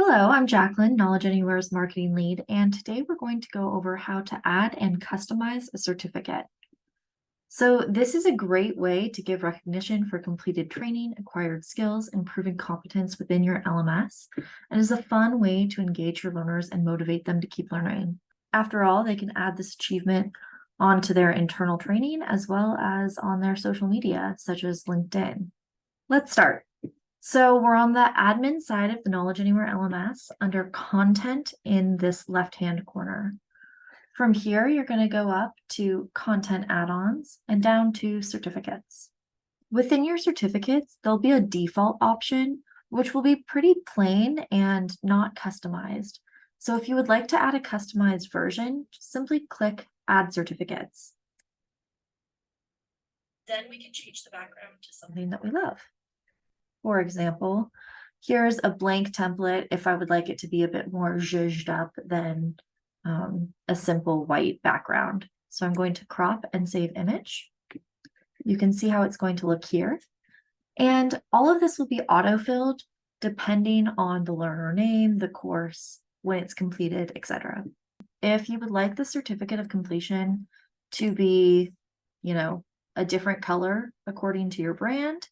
Hello, I'm Jacqueline, Knowledge Anywhere's marketing lead, and today we're going to go over how to add and customize a certificate. So this is a great way to give recognition for completed training, acquired skills, and proven competence within your LMS, and is a fun way to engage your learners and motivate them to keep learning. After all, they can add this achievement onto their internal training as well as on their social media, such as LinkedIn. Let's start. So we're on the admin side of the Knowledge Anywhere LMS under content in this left-hand corner. From here, you're going to go up to content add-ons and down to certificates. Within your certificates, there'll be a default option, which will be pretty plain and not customized. So if you would like to add a customized version, simply click Add Certificates. Then we can change the background to something that we love. For example, here's a blank template if I would like it to be a bit more zhuzhed up than a simple white background. So I'm going to crop and save image. You can see how it's going to look here. And all of this will be auto-filled depending on the learner name, the course, when it's completed, etc. If you would like the certificate of completion to be, a different color according to your brand,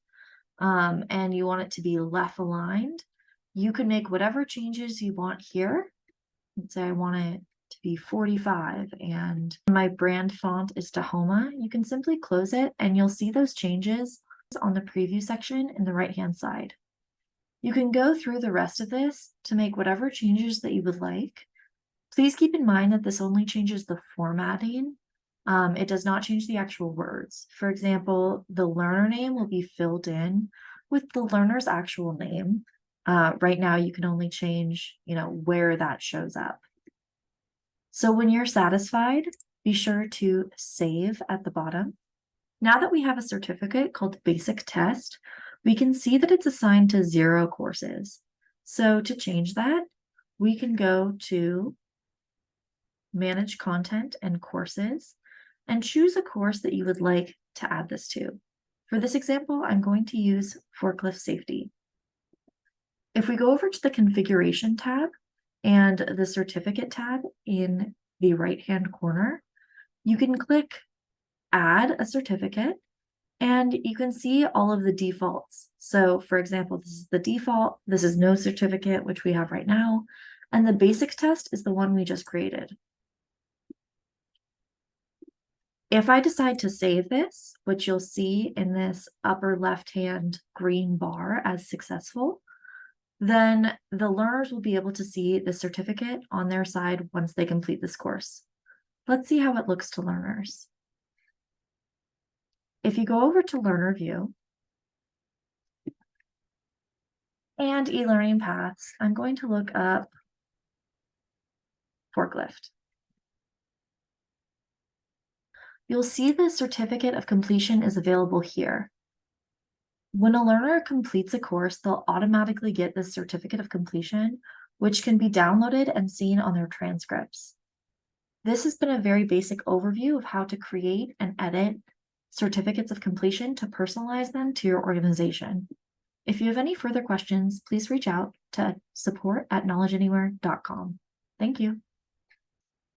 and you want it to be left aligned, you can make whatever changes you want here. Let's say I want it to be 45 and my brand font is Tahoma. You can simply close it and you'll see those changes on the preview section in the right-hand side. You can go through the rest of this to make whatever changes that you would like. Please keep in mind that this only changes the formatting. It does not change the actual words. For example, the learner name will be filled in with the learner's actual name. Right now, you can only change, where that shows up. So when you're satisfied, be sure to save at the bottom. Now that we have a certificate called Basic Test, we can see that it's assigned to 0 courses. So to change that, we can go to Manage Content and Courses, and choose a course that you would like to add this to. For this example, I'm going to use forklift safety. If we go over to the configuration tab and the certificate tab in the right-hand corner, you can click add a certificate and you can see all of the defaults. So for example, this is the default, this is no certificate, which we have right now, and the basic test is the one we just created. If I decide to save this, which you'll see in this upper left-hand green bar as successful, then the learners will be able to see the certificate on their side once they complete this course. Let's see how it looks to learners. If you go over to Learner View and e-learning paths, I'm going to look up forklift. You'll see the certificate of completion is available here. When a learner completes a course, they'll automatically get this certificate of completion, which can be downloaded and seen on their transcripts. This has been a very basic overview of how to create and edit certificates of completion to personalize them to your organization. If you have any further questions, please reach out to support@knowledgeanywhere.com. Thank you.